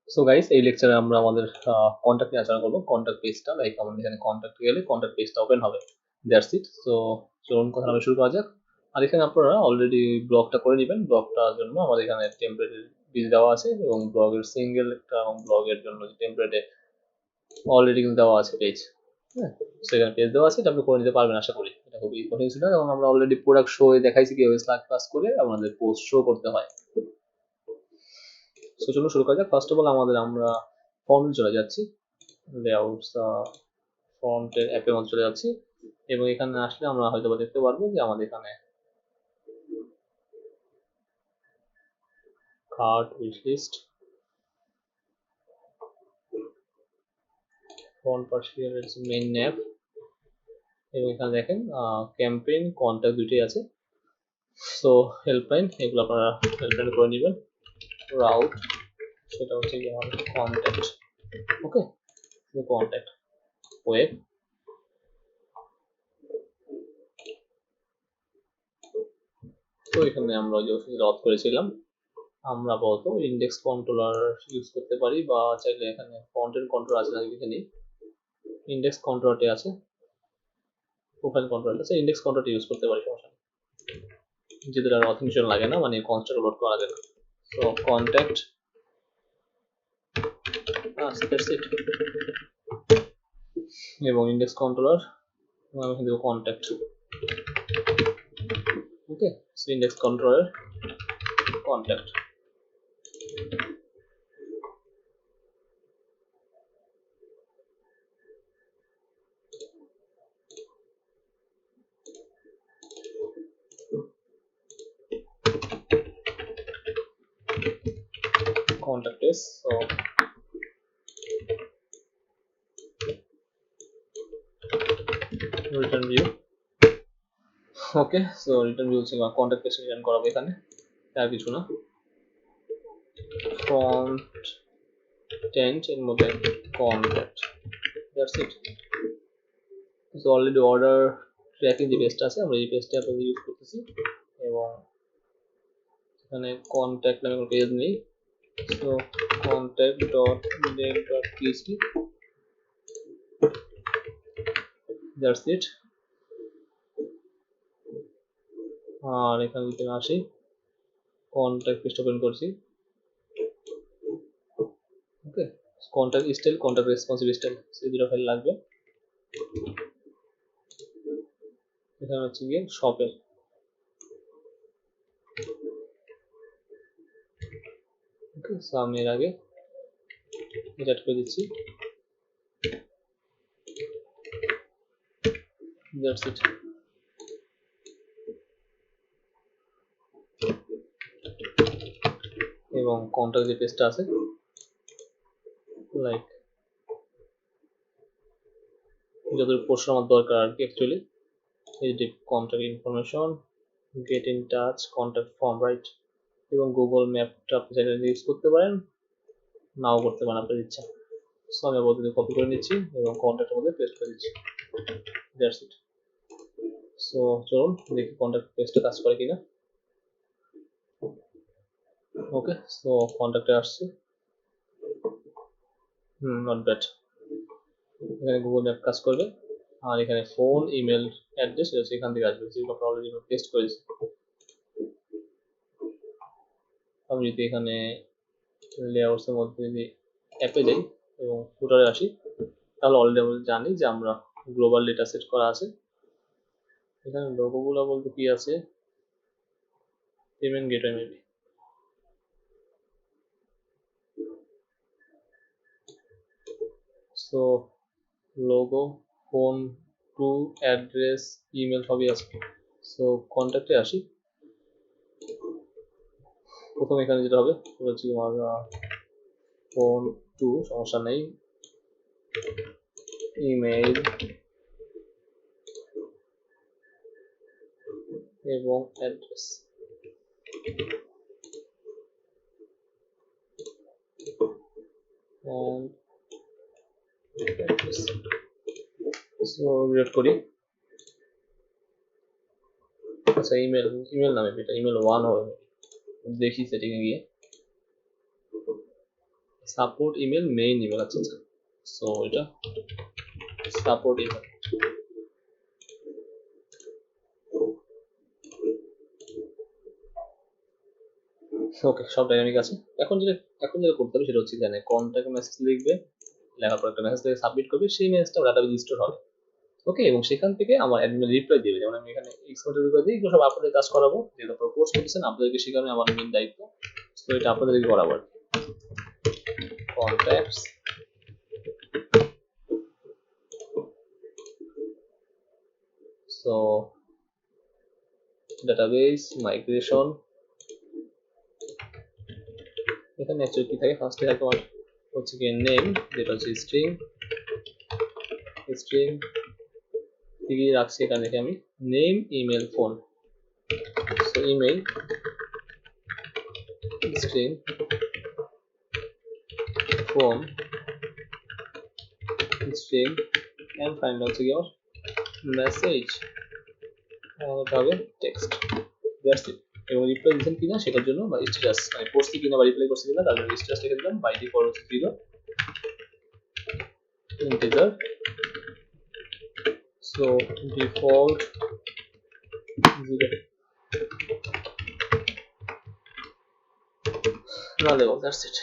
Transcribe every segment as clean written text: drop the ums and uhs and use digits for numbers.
So guys, এই লেকচারে আমরা আমাদের কন্ট্যাক্ট নিয়ে আলোচনা করবো। কন্ট্যাক্ট পেজটা, লাইক আমাদের এখানে কন্ট্যাক্ট গেলে কন্ট্যাক্ট পেজটা ওপেন হবে, দ্যাটস ইট। সো চলুন কথা আমরা শুরু করা যাক। আর এখানে আপনারা অলরেডি ব্লগটা করে নেবেন। ব্লগটার জন্য আমাদের এখানে টেমপ্লেট পেজ দেওয়া আছে এবং ব্লগের সিঙ্গেল একটা এবং ব্লগের জন্য টেমপ্লেটে অলরেডি কিন্তু দেওয়া আছে পেজ। হ্যাঁ, সেখানে পেজ দেওয়া আছে, এটা আপনি করে নিতে পারবেন আশা করি। এটা খুবই কঠিন ছিল না, এবং আমরা অলরেডি প্রোডাক্ট শো দেখাইছি কিভাবে স্লাগ পাস করে আমাদের পোস্ট শো করতে হয়। সো চলুন শুরু করা যাক। ফার্স্ট অফ অল আমরা ফন্টে চলে যাচ্ছি, লেআউটস ফন্টের অ্যাপের মধ্যে চলে যাচ্ছি, এবং এখানে আসলে আমরা হয়তো দেখতে পারবো যে আমাদের এখানে cart, wish list, font partial main nap, এবং এখানে দেখেন ক্যাম্পেইন, কন্ট্যাক্ট দুটোই আছে। সো হেল্পলাইন, এগুলো আপনারা হেল্পলাইন করে নেবেন। রাউট, সেটা হচ্ছে কি আমাদের কন্ট্যাক্ট। ওকে, কন্ট্যাক্ট। ওয়েব, তো এখানে আমরা যে ওষুধটা অফ করেছিলাম, আমরা আপাতত ইন্ডেক্স কন্ট্রোলার ইউজ করতে পারি, বা চাইলে এখানে ফন্টের কন্ট্রোল আছে নাকি দেখে নিই। ইন্ডেক্স কন্ট্রোলারটি আছে, প্রোফাইল কন্ট্রোল আছে, ইন্ডেক্স কন্ট্রোলটি ইউজ করতে পারি, সমস্যা নেই, যেটা আর অথেন্টিকেশন লাগে না, মানে কনস্ট্রাক্ট লোড করা লাগে না। সো কন্ট্যাক্ট, এবং ইন্ডেক্স কন্ট্রোলার, আমি এখানে দেবো contact. Okay, so index controller contact. Contact is so return view. Okay, so return view হচ্ছে কন্ট্যাক্ট পেজ রিটার্ন করাবো এখানে, আর কিছু না। ফন্ট টেন্ট এর মধ্যে contact, that's it. So already order tracking যে পেজটা আছে, আমরা এই পেজটা আপনাদের ইউজ করতেছি, এবং এখানে কন্ট্যাক্ট নামে কোনো পেজ নেই। So contact dot index dot PHP, that's it. আর এখানে যদি আসি, কন্ট্যাক্ট পেজটা ওপেন করছি। Okay, contact style, contact responsive style, সেই দুটো ফাইল লাগবে। এখানে হচ্ছে গিয়ে শপের, ওকে, সো আমি এর আগে এটা অ্যাড করে দিচ্ছি, দ্যাটস ইট। এবং কন্ট্যাক্ট যে পেজটা আছে, লাইক যতটুকু পোর্শন আমার দরকার আর কি অ্যাকচুয়ালি, এই যে contact information, get in touch, contact form, right, এবং গুগল ম্যাপটা আপনি চাইলে ইউজ করতে পারেন, নাও করতে পারেন আপনার ইচ্ছা। সো আমি বলতে কপি করে নিচ্ছি এবং কন্ট্যাক্টের মধ্যে পেস্ট করে দিচ্ছি, দ্যাটস ইট। সো চলুন দেখি কন্ট্যাক্ট পেজটা কাজ করে কিনা। ওকে, সো কন্ট্যাক্টে আসছে, নট ব্যাড। এখানে গুগল ম্যাপ কাজ করবে, আর এখানে ফোন, ইমেল অ্যাড্রেস এখান থেকে আসবে, যেগুলো আপনারা অলরেডি পেস্ট করেছি। আমি যদি এখানে লেআউটস এর মধ্যে যদি অ্যাপে যাই এবং ফুটারে আসি, তাহলে অলরেডি আমরা জানি যে আমরা গ্লোবাল ডেটা সেট করা আছে। এখানে লোগোগুলো বলতে কি আছে, payment gateway maybe. So logo, phone, to, address, email সবই আছে। সো কন্ট্যাক্টে আসি, প্রথমে এখানে যেটা হবে সেটা হচ্ছে আমার ফোন টু, সমস্যা নেই, ইমেল এবং অ্যাড্রেস। সো রিড করি, আচ্ছা ইমেল নামে এটা ইমেল 1 হবে, দেখি সেটিংয়ে গিয়ে। সাপোর্ট ইমেল মেইন ইমেল, আচ্ছা আচ্ছা। সো এটা সাপোর্ট ইমেল, ওকে সব ডাইনামিক আছে। এখন যেটা করতে হবে সেটা হচ্ছে জানে কন্ট্যাক্ট মেসেজ লিখবে, লেখার পর একটা মেসেজ থেকে সাবমিট করবে, সেই মেসেজটা ডাটাবেজে স্টোর হবে। ওকে, এবং সেখান থেকে আমার অ্যাডমিন রিপ্লাই দিবে, যেমন আমি এখানে এক্সপোর্ট রিপ্লাই দিই, এগুলো সব আপনাদের কাজ করাবো, যেহেতু আপনারা কোর্স করতেছেন আপনাদেরকে শেখানো আমার মেইন দায়িত্ব। তো এটা আপনাদেরকে করাবো। কন্ট্যাক্টস সো ডাটাবেজ মাইগ্রেশন, এখানে অ্যাকচুয়ালি কি থাকে, ফার্স্টে থাকে আমার হচ্ছে কি নেম, যেটা হচ্ছে স্ট্রিং কি রাখছি এখানে দেখে আমি name email phone, so email string phone string and final হচ্ছে কি আমার মেসেজ হবে টেক্সট, দ্যাটস ইট। এবং রিপ্লাই দিচ্ছেন কিনা সেটার জন্য বা স্ট্যাটাস মানে করছি কিনা বা রিপ্লাই করছি কিনা তার জন্য স্ট্যাটাস লিখে দিলাম, বাই ডিফল্ট হচ্ছে 0 ইন্টিজার, সো ডিফল্ট 0 না দেবো, দ্যাটস ইট।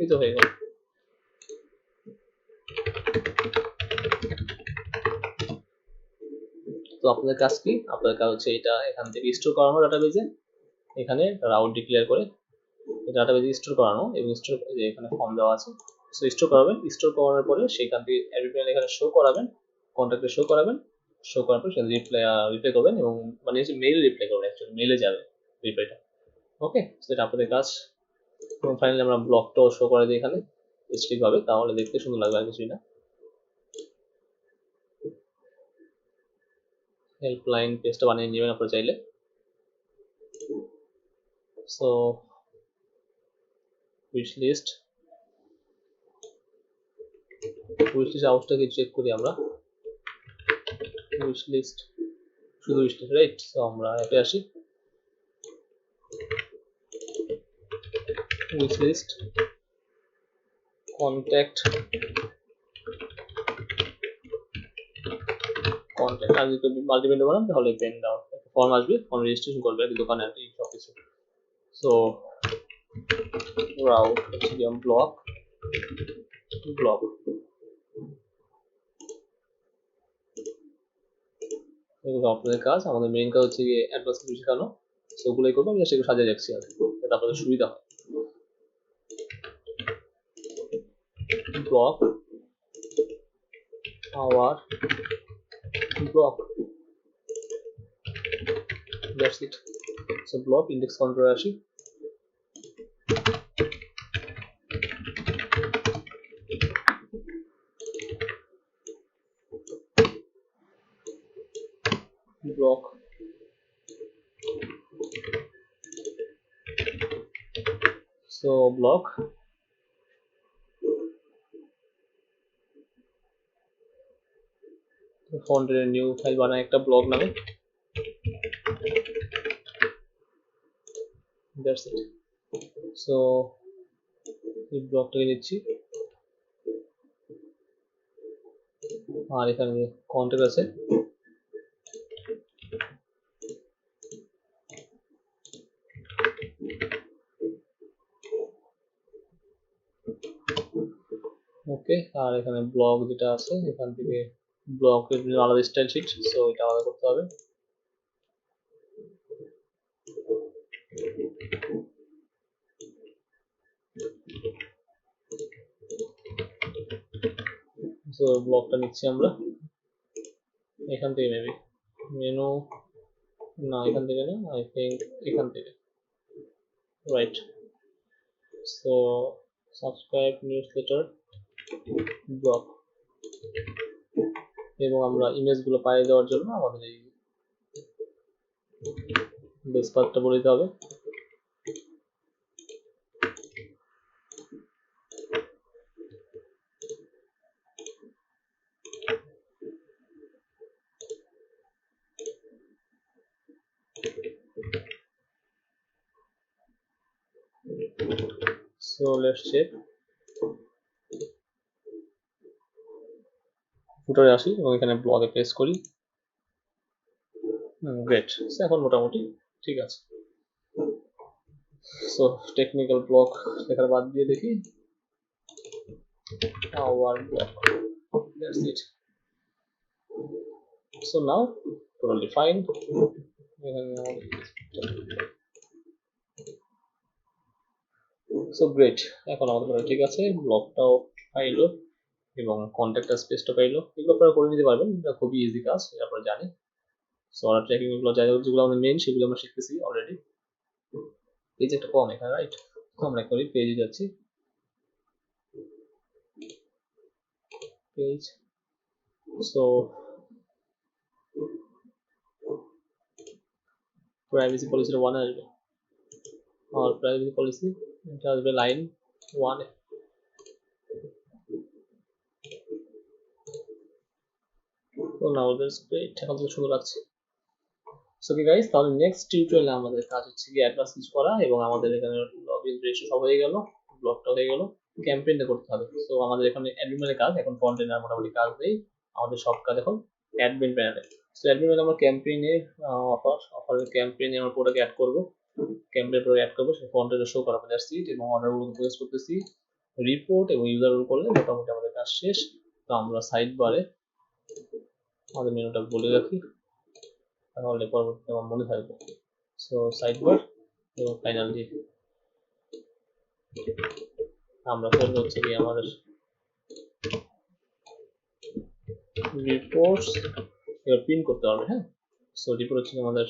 এই তো হয়ে গেল। তো আপনাদের কাজ কি, আপনাদের কাজ হচ্ছে এটা এখান থেকে স্টোর করানো ডাটাবেজে, এখানে রাউট ডিক্লেয়ার করে ডাটাবেজে স্টোর করানো, এবং স্টোর এখানে ফর্ম দেওয়া আছে, সো স্টোর করাবেন। স্টোর করানোর পরে সেখান থেকে অ্যাডমিন এখানে শো করাবেন, কন্ট্যাক্টে শো করাবেন, শো করার পর সেখানে রিপ্লাই করবেন, এবং মানে হচ্ছে মেইল রিপ্লাই করবেন, অ্যাকচুয়ালি মেইলে যাবে রিপ্লাইটা। ওকে, সেটা আপনাদের কাজ। এবং ফাইনালি আমরা ব্লকটাও শো করে দিই এখানে স্ট্রিকভাবে, তাহলে দেখতে সুন্দর লাগবে, আর কিছুই না। হেল্পলাইন পেজটা বানিয়ে নেবেন আপনারা চাইলে। সো উইশ লিস্ট আউটটা কি চেক করি আমরা, উইশ লিস্ট শুধু উইশ লিস্ট, রাইট। সো আমরা অ্যাপে আসি, উইশ লিস্ট কন্ট্যাক্ট আর যদি মাল্টিপেন্ড বানান তাহলে পেন ডাউন ফর্ম আসবে, ফর্ম রেজিস্ট্রেশন করবে আর দোকানে আর কি সব কিছু। সো রাউট হচ্ছে কি ব্লক এগুলো আপনাদের কাজ। আমাদের মেইন কাজ হচ্ছে গিয়ে অ্যাডভান্স কিছু শেখানো, সো ওগুলোই করবো, আমি সেগুলো সাজিয়ে রাখছি আর যাতে আপনাদের সুবিধা হয়। Block our block, that's it. So block index কাউন্টারে আসি, ব্লক সো ব্লক ফন্টের নিউ ফাইল বানায় একটা ব্লক নামে, দ্যাটস ইট। সো এই ব্লকটাকে নিচ্ছি, আর এখানে কন্টেন্ট আছে, ওকে। আর এখানে ব্লক যেটা আছে এখান থেকে ব্লকের আলাদা স্টাইল শিট, সো এটা আলাদা করতে হবে। সো ব্লকটা নিচ্ছি আমরা এখান থেকে, মেবি মেনু না, এখান থেকে না, আই থিঙ্ক এখান থেকে, right. So subscribe newsletter block, এবং আমরা ইমেজগুলো পাইয়ে দেওয়ার জন্য আমাদের এই বেস পাথটা বলে দিতে হবে। সো লেটস চেক ফুটারে আসি এবং এখানে ব্লগে পেস্ট করি গ্রেট এখন মোটামুটি ঠিক আছে সো টেকনিক্যাল ব্লক লেখার বাদ দিয়ে দেখি our block that's it so now totally fine so great এখন আমাদের ঠিক আছে ব্লকটাও পাইলো এবং কন্ট্যাক্ট স্পেসটা পাইলো এগুলো আপনারা করে নিতে পারবেন এটা খুবই ইজি কাজ এটা আপনারা জানেন সো অর্ডার ট্র্যাকিং এগুলো যেগুলো আমাদের মেইন সেগুলো আমরা শিখতেছি অলরেডি পেজ একটা কম এখানে রাইট আমরা করি পেজে যাচ্ছি পেজ সো প্রাইভেসি পলিসির 1 আসবে আর প্রাইভেসি পলিসি এটা আসবে লাইন 1 এ তো নাও দ্যাটস গ্রেট এখন তো সুন্দর লাগছে সো কি গাইস তাহলে নেক্সট টিউটোরিয়ালে আমাদের কাজ হচ্ছে কি অ্যাডভান্স কিছু করা এবং আমাদের এখানে লগইন রেজিস্ট্রেশন সব হয়ে গেল ব্লকটা হয়ে গেল ক্যাম্পেইনটা করতে হবে সো আমাদের এখানে অ্যাডমিনের কাজ এখন ফ্রন্ট এন্ড আর মোটামুটি কাজ নেই আমাদের সব কাজ এখন অ্যাডমিন প্যানেলে সো অ্যাডমিন প্যানেলে আমরা ক্যাম্পেইনে অফারের ক্যাম্পেইনে আমরা প্রোডাক্ট অ্যাড করব ক্যাম্পেইন প্রোডাক্ট অ্যাড করব সেই ফ্রন্ট এন্ডে শো করাবো দ্যাটস ইট এবং অর্ডারগুলো প্রসেস করতেছি রিপোর্ট এবং ইউজার রোল করলে মোটামুটি আমাদের কাজ শেষ তো আমরা সাইড বারে আমাদের মেনুটা বলে রাখি তাহলে পরবর্তীতে আমার মনে থাকবে সো সাইড বার এবং ফাইনালি আমরা করবো হচ্ছে কি আমাদের রিপোর্টস এবার প্রিন্ট করতে হবে হ্যাঁ সো রিপোর্ট হচ্ছে আমাদের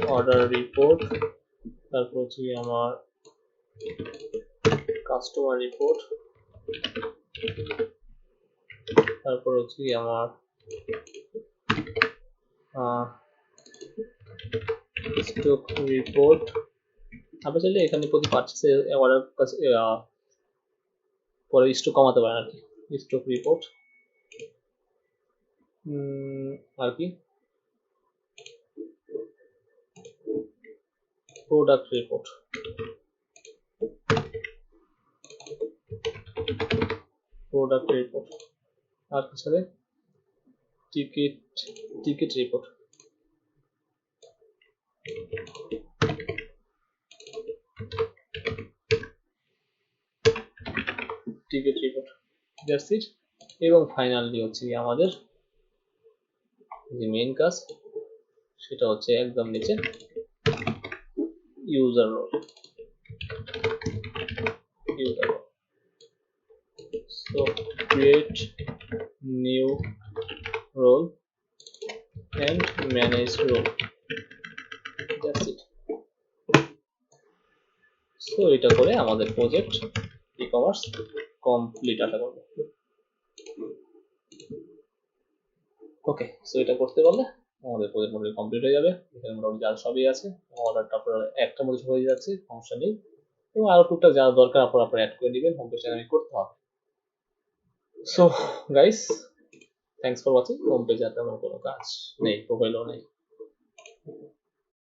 অর্ডার রিপোর্ট তারপর হচ্ছে আমার কাস্টমার রিপোর্ট তারপর হচ্ছে আমার স্টক রিপোর্ট আপনি চাইলে এখানে প্রতি পারচেসে অর্ডার পরে স্টক কমাতে পারেন আর কি স্টক রিপোর্ট আর কি প্রোডাক্ট রিপোর্ট আর পিছনে টিকিট রিপোর্ট দ্যাটস ইট এবং ফাইনালি হচ্ছে আমাদের যে মেইন কাজ সেটা হচ্ছে একদম নিচে user role so create new role and manage role that's it so এটা করে আমাদের প্রজেক্ট ই-কমার্স কমপ্লিট আশা করব ওকে সো এটা করতে পারলে আমাদের প্রজেক্ট মোটামুটি কমপ্লিট হয়ে যাবে এখানে মোটামুটি যা সবই আছে অর্ডারটা আপনার একটা মধ্যে হয়ে যাচ্ছে সমস্যা নেই এবং আরো টুকটাক যা দরকার আপনারা অ্যাড করে নেবেন হোম পেজে আমি করতে হবে so guys thanks for watching home পেজে তেমন কোনো কাজ নেই প্রোফাইলও নেই